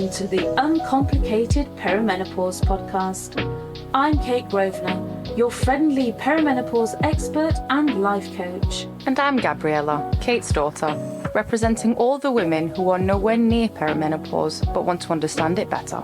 welcome to the Uncomplicated Perimenopause podcast. I'm Kate Grosvenor, your friendly perimenopause expert and life coach. And I'm Gabriella, Kate's daughter, representing all the women who are nowhere near perimenopause but want to understand it better.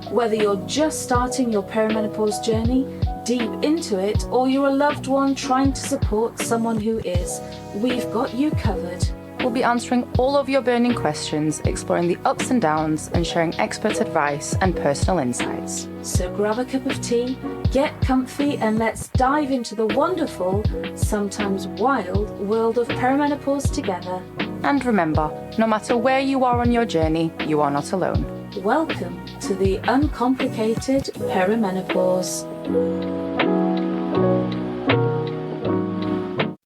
Whether you're just starting your perimenopause journey, deep into it, or you're a loved one trying to support someone who is, we've got you covered. We'll be answering all of your burning questions, exploring the ups and downs, and sharing expert advice and personal insights. So grab a cup of tea, get comfy, and let's dive into the wonderful, sometimes wild, world of perimenopause together. And remember, no matter where you are on your journey, you are not alone. Welcome to the Uncomplicated Perimenopause.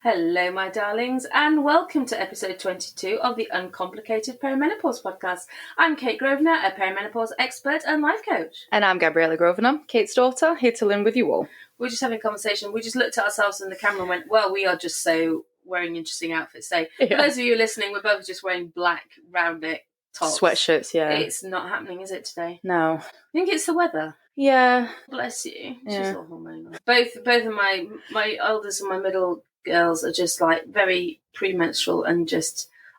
Hello, my darlings, and welcome to episode 22 of the Uncomplicated Perimenopause podcast. I'm Kate Grosvenor, a perimenopause expert and life coach. And I'm Gabriella Grosvenor, Kate's daughter, here to learn with you all. We're just having a conversation. We just looked at ourselves in the camera and went, well, we are just so wearing interesting outfits today. Yeah. For those of you listening, we're both just wearing black round neck tops. Sweatshirts, yeah. It's not happening, is it, today? No. I think it's the weather. Yeah. Bless you. It's yeah. just all hormonal. Both of my eldest and my middle girls are just like very premenstrual and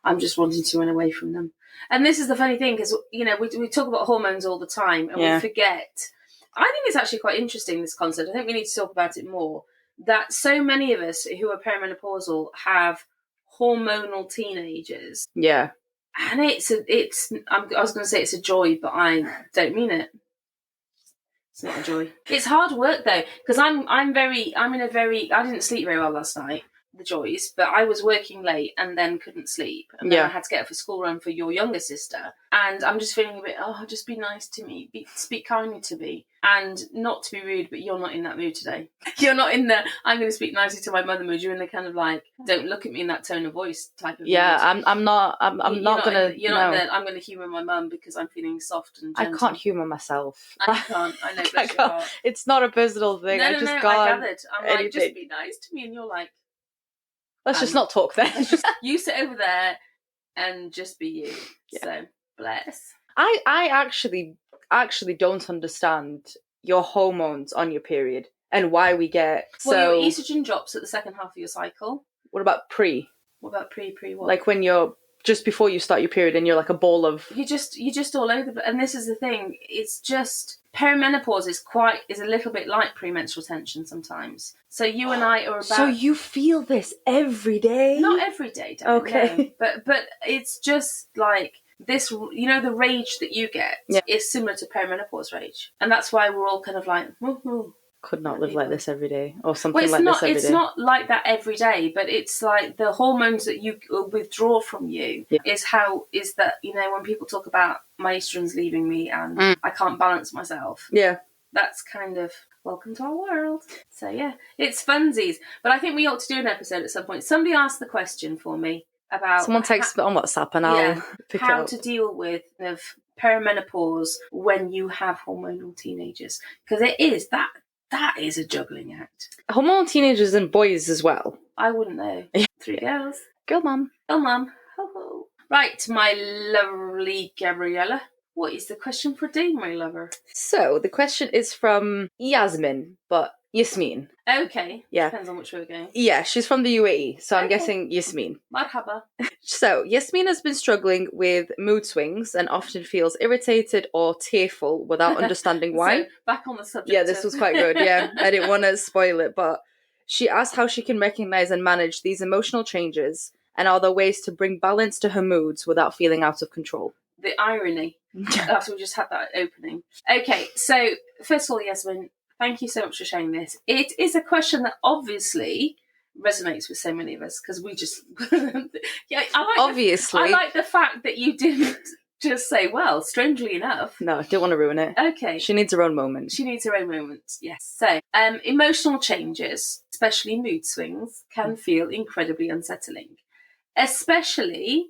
I'm just wanting to run away from them. And this is the funny thing because, you know, we talk about hormones all the time and we forget. I think it's actually quite interesting, this concept. I think we need to talk about it more. That so many of us who are perimenopausal have hormonal teenagers. Yeah. And I was going to say it's a joy, but I don't mean it. It's not a joy. It's hard work though, because I didn't sleep very well last night, the joys, but I was working late and then couldn't sleep. And then I had to get up for school run for your younger sister. And I'm just feeling a bit, just be nice to me, speak kindly to me. And not to be rude, but you're not in that mood today. You're not in the, I'm going to speak nicely to my mother mood. You're in the kind of like, don't look at me in that tone of voice type of mood. I'm not going to, I'm going to humour my mum because I'm feeling soft and gentle. I can't humour myself. I can't, I know, bless your heart. It's not a personal thing. I gathered. I'm like, just be nice to me. And you're like, let's just not talk then. You sit over there and just be you. Yeah. So, bless. I actually don't understand your hormones on your period and why we get your estrogen drops at the second half of your cycle. What about pre? What about pre what? Like when you're just before you start your period and you're like a ball of... You're just all over. And this is the thing. It's just... Perimenopause is a little bit like premenstrual tension sometimes. So you and I are about... So you feel this every day? Not every day, okay. No. But it's just like this, you know, the rage that you get is similar to perimenopause rage. And that's why we're all kind of like... Could not live like this every day or something like this every day. It's not like that every day, but it's like the hormones that you withdraw from you is that, you know, when people talk about my estrogen's leaving me and I can't balance myself. Yeah. That's kind of welcome to our world. So yeah, it's funsies. But I think we ought to do an episode at some point. Somebody asked the question for me about... Someone text me on WhatsApp and I'll pick it up. How to deal with perimenopause when you have hormonal teenagers. Because it is that is a juggling act. Hormonal teenagers and boys as well. I wouldn't know. 3 girls. Girl mum. Girl mum. Ho ho. Right, my lovely Gabriella. What is the question for today, my lover? So, the question is from Yasmin, but Yasmin. Okay. Yeah. Depends on which way we're going. Yeah, she's from the UAE, so I'm guessing Yasmin. Marhaba. So, Yasmin has been struggling with mood swings and often feels irritated or tearful without understanding why. So, back on the subject. Yeah, this was quite good, yeah. I didn't want to spoil it, but she asked how she can recognise and manage these emotional changes and are there ways to bring balance to her moods without feeling out of control. The irony. After we just had that opening. Okay, so first of all, Yasmin, thank you so much for sharing this. It is a question that obviously resonates with so many of us because we just... Obviously. I like the fact that you didn't just say, well, strangely enough. No, I didn't want to ruin it. Okay. She needs her own moment. She needs her own moment, yes. So, emotional changes, especially mood swings, can feel incredibly unsettling. Especially...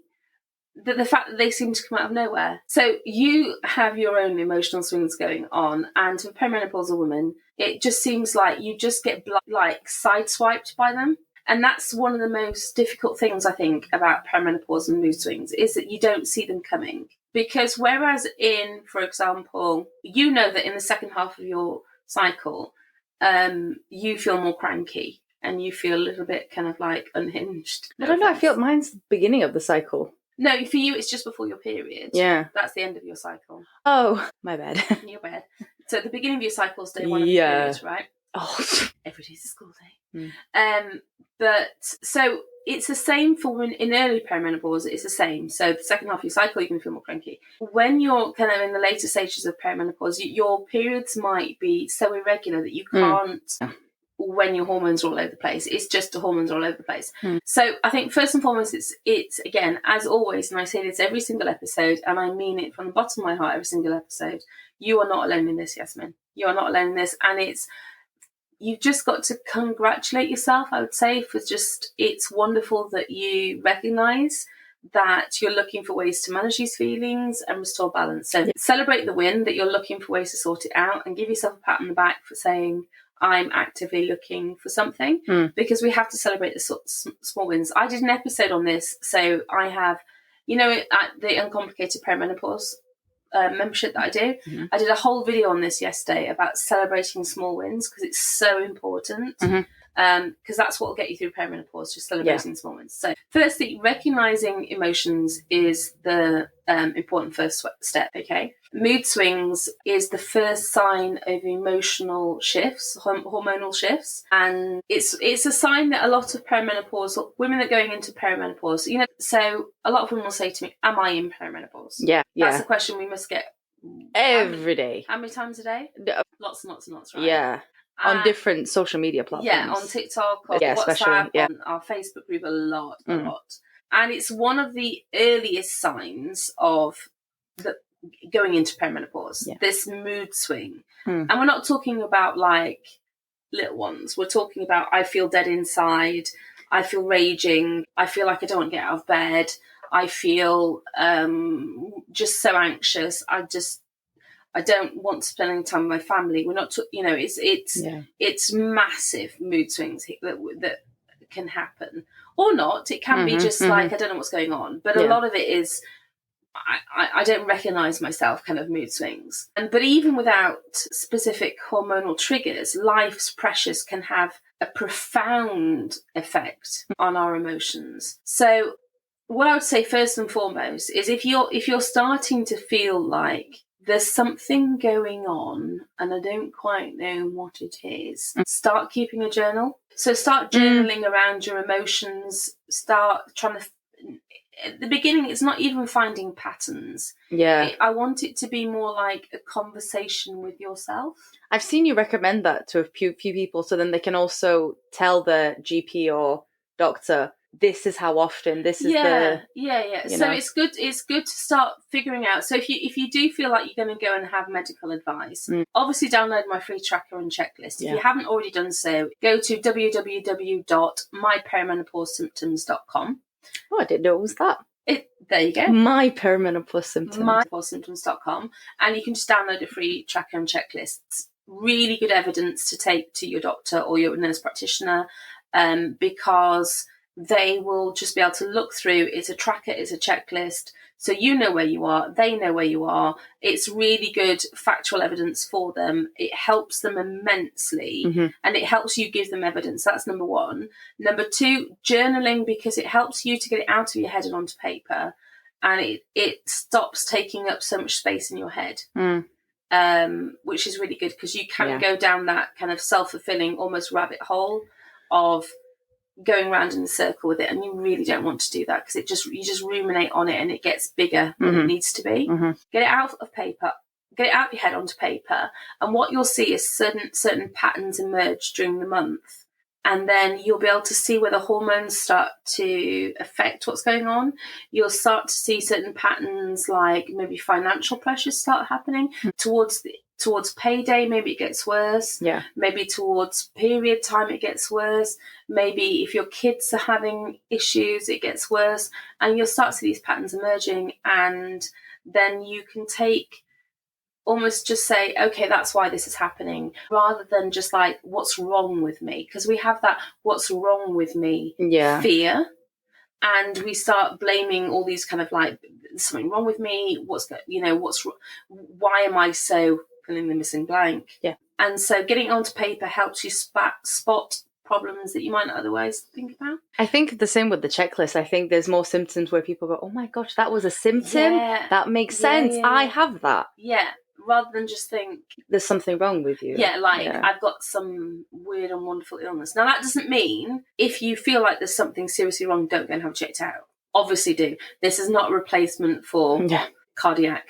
the fact that they seem to come out of nowhere. So you have your own emotional swings going on, and to a perimenopausal woman, it just seems like you just get sideswiped by them. And that's one of the most difficult things, I think, about perimenopause and mood swings, is that you don't see them coming. Because whereas in, for example, you know that in the second half of your cycle, you feel more cranky and you feel a little bit kind of like unhinged. I don't know. I feel mine's the beginning of the cycle. No, for you, it's just before your period. Yeah. That's the end of your cycle. Oh, my bad. Your bad. So the beginning of your cycle is day one of the period, right? Oh. Every day's a school day. But so it's the same for when in early perimenopause, it's the same. So the second half of your cycle, you're going to feel more cranky. When you're kind of in the later stages of perimenopause, your periods might be so irregular that you can't... when your hormones are all over the place. It's just the hormones are all over the place. So I think first and foremost, it's again, as always, and I say this every single episode, and I mean it from the bottom of my heart every single episode, you are not alone in this, Yasmin. You are not alone in this. And you've just got to congratulate yourself, I would say, for just, it's wonderful that you recognise that you're looking for ways to manage these feelings and restore balance. So celebrate the win, that you're looking for ways to sort it out, and give yourself a pat on the back for saying, I'm actively looking for something, because we have to celebrate the small wins. I did an episode on this, so I have, at the Uncomplicated Perimenopause membership that I do, I did a whole video on this yesterday about celebrating small wins, because it's so important. Because that's what will get you through perimenopause, just celebrating small wins. So firstly, recognizing emotions is the important first step, okay? Mood swings is the first sign of emotional shifts, hormonal shifts. And it's a sign that a lot of perimenopause, women that are going into perimenopause, so a lot of women will say to me, am I in perimenopause? Yeah. That's a question we must get every day. How many times a day? Lots and lots and lots, right? Yeah. On different social media platforms. Yeah, on TikTok or WhatsApp, on our Facebook group, a lot. And it's one of the earliest signs of going into perimenopause, this mood swing. And we're not talking about like little ones. We're talking about, I feel dead inside, I feel raging, I feel like I don't want to get out of bed, I feel just so anxious, I don't want to spend any time with my family. We're not, it's massive mood swings that can happen, or not. It can be just like, I don't know what's going on. But a lot of it is, I don't recognise myself kind of mood swings. But even without specific hormonal triggers, life's pressures can have a profound effect on our emotions. So what I would say first and foremost is if you're starting to feel like there's something going on and I don't quite know what it is, start keeping a journal. So start journaling around your emotions. Start trying to... At the beginning, it's not even finding patterns. Yeah. I want it to be more like a conversation with yourself. I've seen you recommend that to a few people, so then they can also tell the GP or doctor, this is how often, this is Yeah. So know. It's good to start figuring out. So if you do feel like you're going to go and have medical advice, obviously download my free tracker and checklist. If you haven't already done so, go to www.myperimenopausesymptoms.com. Oh, I didn't know it was that. There you go. My perimenopause symptoms. Myperimenopausesymptoms.com. And you can just download a free tracker and checklist. It's really good evidence to take to your doctor or your nurse practitioner, because they will just be able to look through. It's a tracker, it's a checklist. So you know where you are, they know where you are. It's really good factual evidence for them. It helps them immensely, and it helps you give them evidence. That's number one. Number two, journaling, because it helps you to get it out of your head and onto paper, and it stops taking up so much space in your head, which is really good, because you can go down that kind of self-fulfilling almost rabbit hole of going around in a circle with it, and you really don't want to do that, because you just ruminate on it and it gets bigger than it needs to be. Get it out of paper, get it out of your head onto paper, and what you'll see is certain patterns emerge during the month, and then you'll be able to see where the hormones start to affect what's going on. You'll start to see certain patterns, like maybe financial pressures start happening towards payday. Maybe it gets worse. Yeah. Maybe towards period time it gets worse. Maybe if your kids are having issues, it gets worse. And you'll start to see these patterns emerging, and then you can take almost just say, okay, that's why this is happening, rather than just like, what's wrong with me? Because we have that what's wrong with me fear. And we start blaming all these kind of like, there's something wrong with me. Why am I so filling the missing blank? Yeah. And so getting onto paper helps you spot problems that you might not otherwise think about. I think the same with the checklist. I think there's more symptoms where people go, oh my gosh, that was a symptom. Yeah. That makes sense. Yeah. I have that. Yeah. Rather than just think there's something wrong with you. Yeah, I've got some weird and wonderful illness. Now, that doesn't mean if you feel like there's something seriously wrong, don't go and have it checked out. Obviously do. This is not a replacement for cardiac,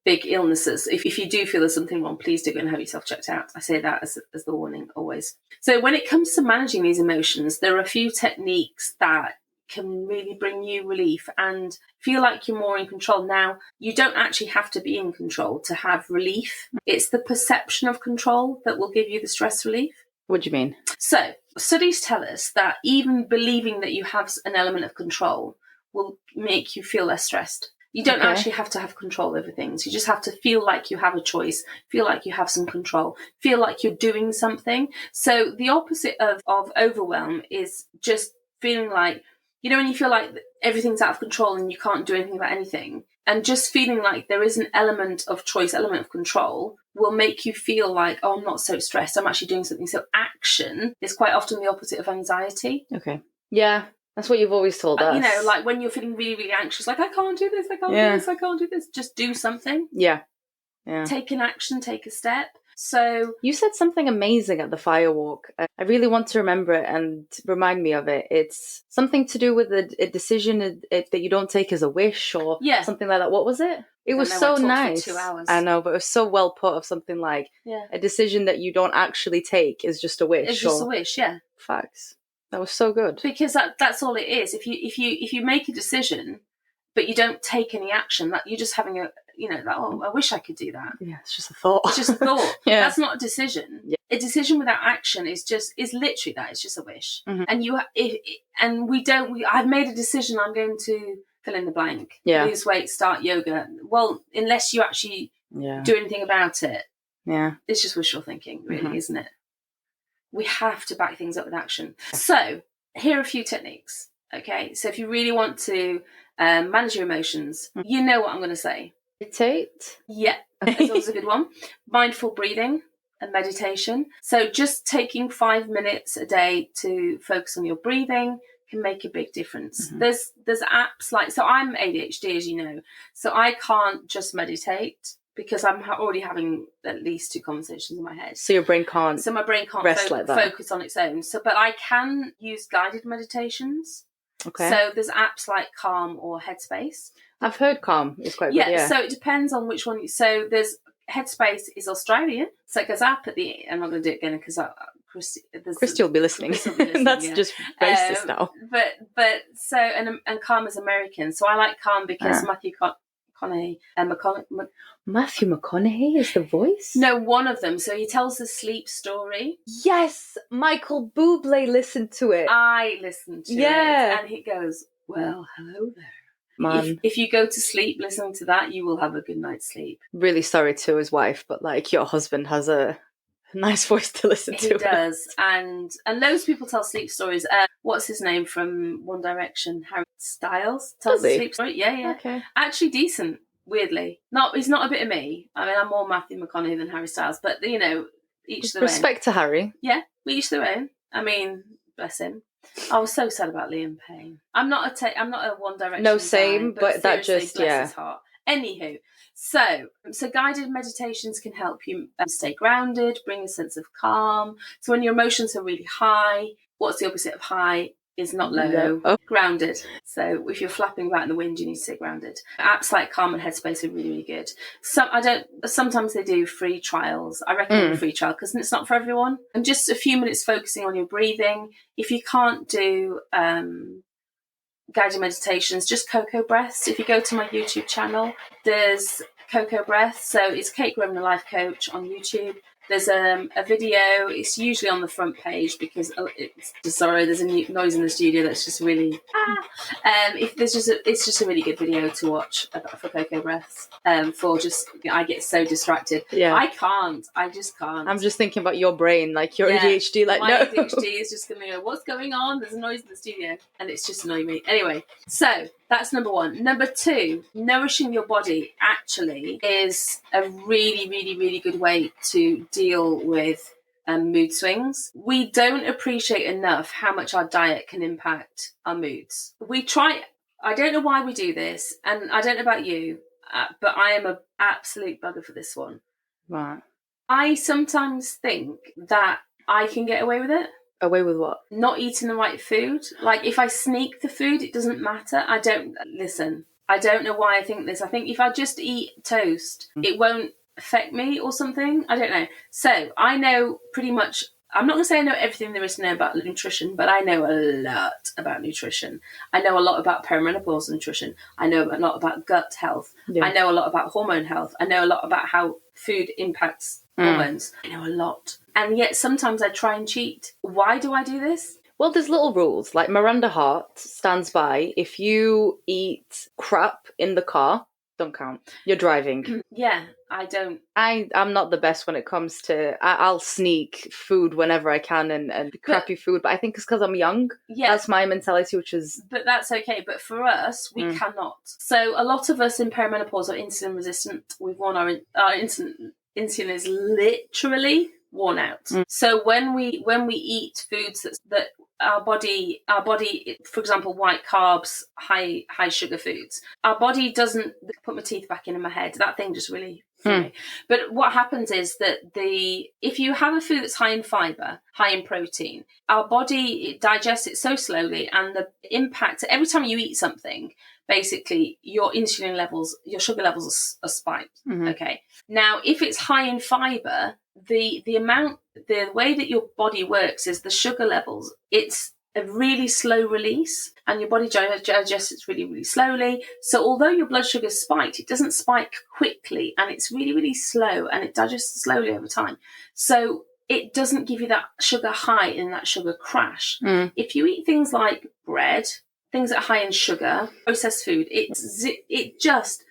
big illnesses. If you do feel there's something wrong, please do go and have yourself checked out. I say that as the warning always. So when it comes to managing these emotions, there are a few techniques that can really bring you relief and feel like you're more in control. Now, you don't actually have to be in control to have relief. It's the perception of control that will give you the stress relief. What do you mean? So, studies tell us that even believing that you have an element of control will make you feel less stressed. You don't actually have to have control over things. You just have to feel like you have a choice, feel like you have some control, feel like you're doing something. So the opposite of overwhelm is just feeling like, when you feel like everything's out of control and you can't do anything about anything, and just feeling like there is an element of choice, element of control, will make you feel like, oh, I'm not so stressed, I'm actually doing something. So action is quite often the opposite of anxiety. Okay. Yeah, that's what you've always told us. Like when you're feeling really, really anxious, like, I can't do this, I can't do this, I can't do this. Just do something. Yeah. Take an action, take a step. So you said something amazing at the fire walk. I really want to remember it and remind me of it. It's something to do with a decision that you don't take as a wish or something like that. What was it? It was so nice. For 2 hours. I know, but it was so well put of something like a decision that you don't actually take is just a wish. It's just a wish, yeah. Facts. That was so good. Because that's all it is. If you make a decision, but you don't take any action, that you're just having I wish I could do that. Yeah, it's just a thought. It's just a thought. That's not a decision. Yeah. A decision without action is literally that. It's just a wish. Mm-hmm. I've made a decision. I'm going to fill in the blank. Yeah. Lose weight, start yoga. Well, unless you actually do anything about it. Yeah. It's just wishful thinking, really, isn't it? We have to back things up with action. So here are a few techniques. Okay. So if you really want to manage your emotions, you know what I'm going to say. Meditate. Yeah, that's always a good one. Mindful breathing and meditation. So just taking 5 minutes a day to focus on your breathing can make a big difference. Mm-hmm. There's apps like, so I'm ADHD, as you know, so I can't just meditate because I'm already having at least 2 conversations in my head. So your brain can't. So my brain can't rest like that. Focus on its own. So, but I can use guided meditations. Okay. So there's apps like Calm or Headspace. I've heard Calm is quite good. Yeah. So it depends on which one. So there's Headspace is Australian. So it goes up at the. I'm not going to do it again because Christy will be listening. That's just racist now. But so and Calm is American. So I like Calm because Matthew McConaughey Matthew McConaughey is the voice? No, one of them. So he tells the sleep story. Yes, Michael Bublé listened to it. I listened to it. And he goes, well, hello there. Man. If you go to sleep listening to that, you will have a good night's sleep. Really sorry to his wife, but like your husband has a nice voice to listen to. He does. And loads of people tell sleep stories. What's his name from One Direction? Harry Styles tells a sleep story. Yeah. Okay. Actually decent. Weirdly, he's not a bit of me. I mean, I'm more Matthew McConaughey than Harry Styles, but each their own. Respect to Harry. Yeah, we each their own. I mean, bless him. I was so sad about Liam Payne. I'm not a One Direction. No, same, but that just bless his heart. Anywho, so guided meditations can help you stay grounded, bring a sense of calm. So when your emotions are really high, what's the opposite of high? Is not low. Oh. Grounded. So if you're flapping about in the wind, you need to stay grounded. Apps like Calm and Headspace are really, really good. Sometimes they do free trials. I recommend a free trial because it's not for everyone. And just a few minutes focusing on your breathing. If you can't do guided meditations, just cocoa breaths. If you go to my YouTube channel, there's cocoa breath. So it's Kate Graham, the life coach on YouTube. There's a video. It's usually on the front page because there's a noise in the studio that's just really it's just a really good video to watch for cocoa breaths. I get so distracted. Yeah, I just can't. I'm just thinking about your brain, like your ADHD. Like, my no, ADHD is just gonna go, what's going on? There's a noise in the studio, and it's just annoying me. Anyway, so that's number one. Number two, nourishing your body actually is a really, really, really good way to deal with mood swings. We don't appreciate enough how much our diet can impact our moods. I don't know why we do this, and I don't know about you, but I am an absolute bugger for this one. Right. I sometimes think that I can get away with it. Away with what? Not eating the right food. Like, if I sneak the food, it doesn't matter. I don't know why I think this. I think if I just eat toast, it won't affect me or something. I don't know. So I know pretty much, I'm not going to say I know everything there is to know about nutrition, but I know a lot about nutrition. I know a lot about perimenopausal nutrition. I know a lot about gut health. Yeah. I know a lot about hormone health. I know a lot about how food impacts hormones. I know a lot. And yet sometimes I try and cheat. Why do I do this? Well, there's little rules. Like Miranda Hart stands by, if you eat crap in the car, don't count. You're driving. Yeah, I don't. I'm not the best when it comes to... I'll sneak food whenever I can and crappy food, but I think it's because I'm young. Yeah. That's my mentality, which is... But that's okay. But for us, we cannot. So a lot of us in perimenopause are insulin resistant. We've worn our insulin is literally worn out. So when we eat foods that our body, for example, white carbs, high sugar foods, our body doesn't put my teeth back in my head. That thing just really. But what happens is that if you have a food that's high in fiber, high in protein, our body digests it so slowly, and the impact every time you eat something, basically your insulin levels, your sugar levels are spiked. Okay. Now, if it's high in fiber, the way that your body works is the sugar levels, it's a really slow release, and your body digests it really, really slowly. So although your blood sugar is spiked, it doesn't spike quickly, and it's really, really slow, and it digests slowly over time. So it doesn't give you that sugar high and that sugar crash. If you eat things like bread, things that are high in sugar, processed food, it just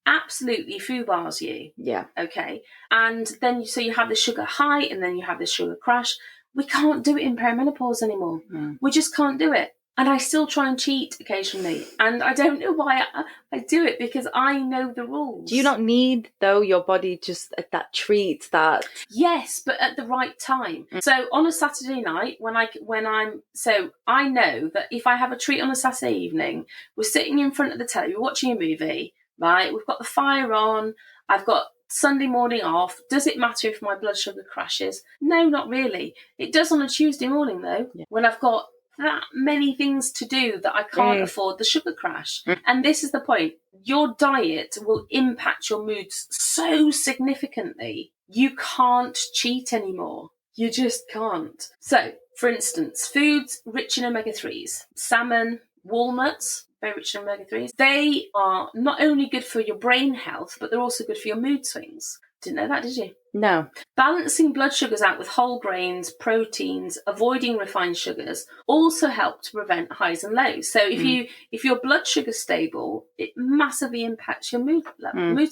absolutely foobars you. Yeah. Okay. And then so you have the sugar high, and then you have the sugar crash. We can't do it in perimenopause anymore. We just can't do it. And I still try and cheat occasionally. And I don't know why I do it, because I know the rules. Do you not need, though, your body just that treat that... Yes, but at the right time. So on a Saturday night, I know that if I have a treat on a Saturday evening, we're sitting in front of the telly, we're watching a movie, right? We've got the fire on. I've got Sunday morning off. Does it matter if my blood sugar crashes? No, not really. It does on a Tuesday morning, though, when I've got that many things to do that I can't afford the sugar crash. And this is the point. Your diet will impact your moods so significantly. You can't cheat anymore. You just can't. So, for instance, foods rich in omega-3s, salmon, walnuts, very rich in omega-3s. They are not only good for your brain health, but they're also good for your mood swings. Didn't know that, did you? No. Balancing blood sugars out with whole grains, proteins, avoiding refined sugars also help to prevent highs and lows. So if your blood sugar's stable, it massively impacts your mood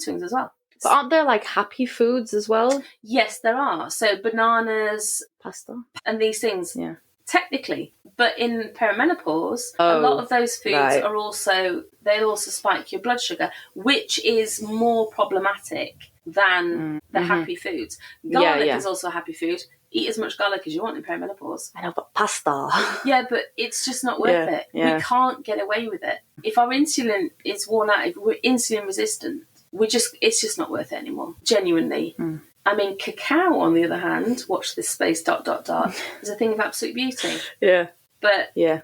swings as well. But aren't there like happy foods as well? Yes, there are. So bananas, pasta, and these things. Yeah. Technically, but in perimenopause, a lot of those foods are they'll also spike your blood sugar, which is more problematic than the happy foods. Garlic is also a happy food. Eat as much garlic as you want in perimenopause. I know, but pasta. Yeah, but it's just not worth it. Yeah. We can't get away with it. If our insulin is worn out, if we're insulin resistant, it's just not worth it anymore. Genuinely. I mean, cacao, on the other hand, watch this space ... is a thing of absolute beauty. Yeah. But, you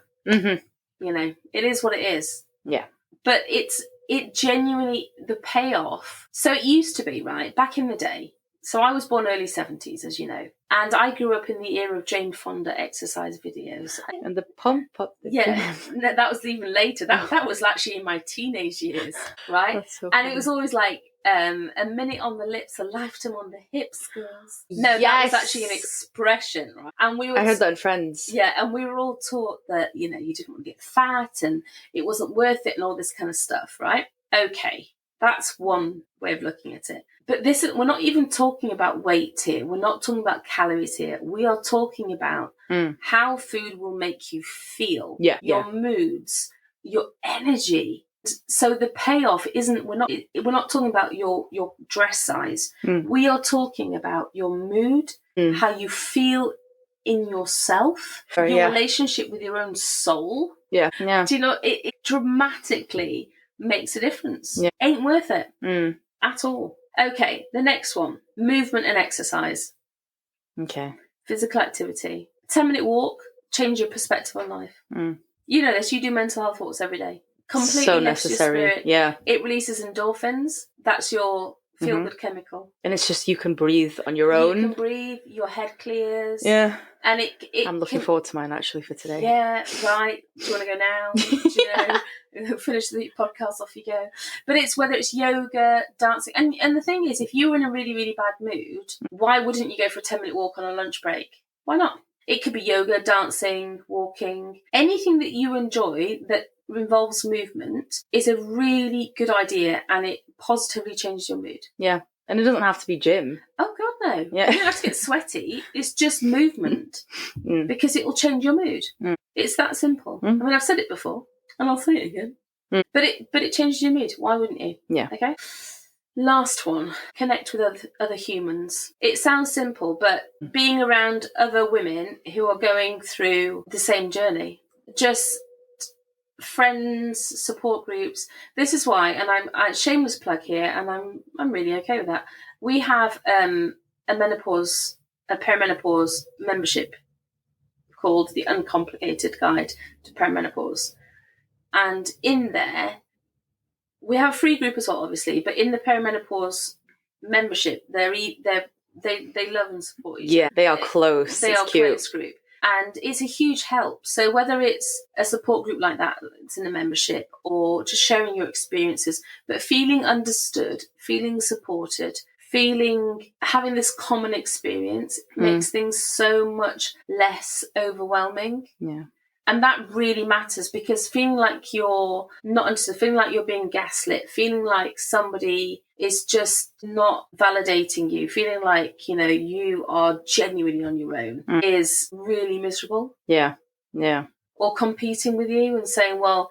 know, it is what it is. Yeah. But it genuinely, the payoff. So it used to be, right, back in the day. So I was born early 70s, as you know. And I grew up in the era of Jane Fonda exercise videos. And the pump up. That was even later. That was actually in my teenage years, right? That's so and funny. It was always like, A minute on the lips, a lifetime on the hips, girls. No, that was actually an expression, right? And I heard that in Friends. Yeah, and we were all taught that, you didn't want to get fat and it wasn't worth it and all this kind of stuff, right? Okay, that's one way of looking at it. But we're not even talking about weight here. We're not talking about calories here. We are talking about how food will make you feel, your moods, your energy. So the payoff isn't, we're not talking about your dress size. We are talking about your mood, how you feel in yourself, your relationship with your own soul. Yeah. Do you know, it dramatically makes a difference. Yeah. Ain't worth it at all. Okay, the next one, movement and exercise. Okay. Physical activity. 10-minute walk, change your perspective on life. You know this, you do mental health walks every day. Completely so lifts necessary. Your spirit. Yeah. It releases endorphins. That's your feel-good chemical. And it's just, you can breathe on your own. You can breathe, your head clears. Yeah. And I'm looking forward to mine actually for today. Yeah, right. Do you want to go now? Do finish the podcast, off you go. But it's whether it's yoga, dancing. And the thing is, if you were in a really, really bad mood, why wouldn't you go for a 10-minute walk on a lunch break? Why not? It could be yoga, dancing, walking. Anything that you enjoy that involves movement is a really good idea, and it positively changes your mood. Yeah. And it doesn't have to be gym. Oh, God, no. Yeah. You don't have to get sweaty. It's just movement because it will change your mood. It's that simple. I mean, I've said it before and I'll say it again. But it changes your mood. Why wouldn't you? Yeah. Okay. Last one, connect with other humans. It sounds simple, but being around other women who are going through the same journey, just friends, support groups. This is why, and I'm shameless plug here, and I'm really okay with that. We have a perimenopause membership called the Uncomplicated Guide to Perimenopause, and in there we have a free group as well, obviously. But in the perimenopause membership, they love and support each other. Yeah, they are close. They are cute. Close group. And it's a huge help. So whether it's a support group like that, it's in a membership, or just sharing your experiences, but feeling understood, feeling supported, having this common experience makes things so much less overwhelming. Yeah. And that really matters, because feeling like you're not understood, feeling like you're being gaslit, feeling like somebody is just not validating you, feeling like, you are genuinely on your own is really miserable. Yeah. Yeah. Or competing with you and saying, well,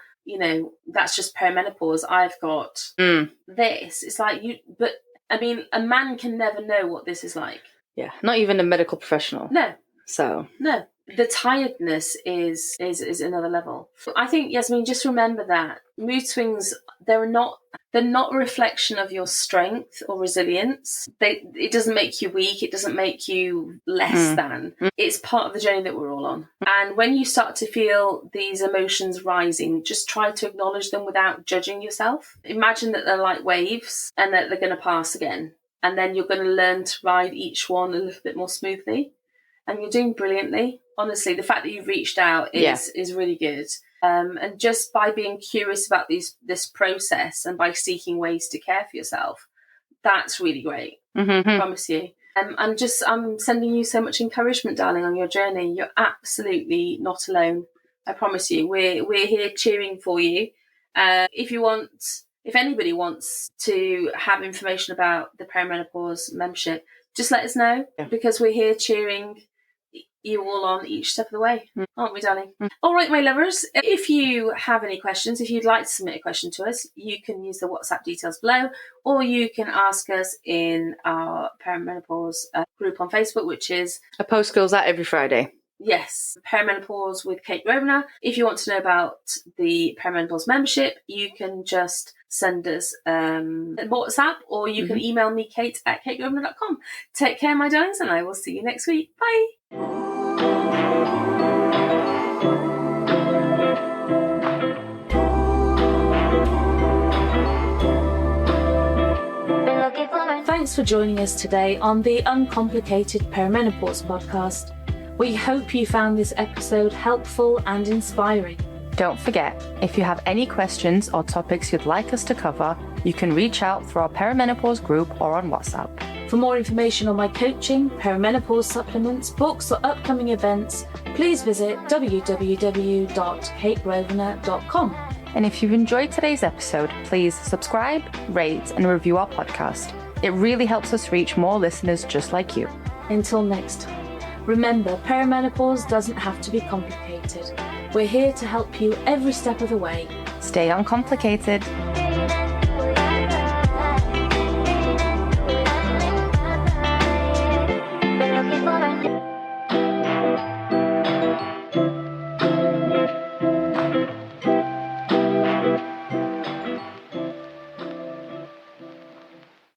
that's just perimenopause. I've got this. It's like but I mean, a man can never know what this is like. Yeah. Not even a medical professional. No. So. No. The tiredness is another level. I think, Yasmin, just remember that mood swings, they're not a reflection of your strength or resilience. It doesn't make you weak. It doesn't make you less than. It's part of the journey that we're all on. And when you start to feel these emotions rising, just try to acknowledge them without judging yourself. Imagine that they're like waves and that they're going to pass again. And then you're going to learn to ride each one a little bit more smoothly. And you're doing brilliantly. Honestly, the fact that you've reached out is really good. And just by being curious about this process and by seeking ways to care for yourself, that's really great. I promise you. I'm sending you so much encouragement, darling, on your journey. You're absolutely not alone. I promise you. We're here cheering for you. If anybody wants to have information about the perimenopause membership, just let us know, because we're here cheering you all on each step of the way, aren't we, darling? All right, my lovers, if you have any questions, if you'd like to submit a question to us, you can use the WhatsApp details below, or you can ask us in our perimenopause group on Facebook, which is... A post goes out every Friday. Yes, Perimenopause with Kate Grosvenor. If you want to know about the Perimenopause membership, you can just send us WhatsApp, or you can email me, kate@kategrosvenor.com. Take care, my darlings, and I will see you next week. Bye. Thanks for joining us today on the Uncomplicated Perimenopause podcast. We hope you found this episode helpful and inspiring. Don't forget, if you have any questions or topics you'd like us to cover, you can reach out through our Perimenopause group or on WhatsApp. For more information on my coaching, perimenopause supplements, books or upcoming events, please visit www.kategrosvenor.com. And if you've enjoyed today's episode, please subscribe, rate and review our podcast. It really helps us reach more listeners just like you. Until next time, remember, perimenopause doesn't have to be complicated. We're here to help you every step of the way. Stay uncomplicated.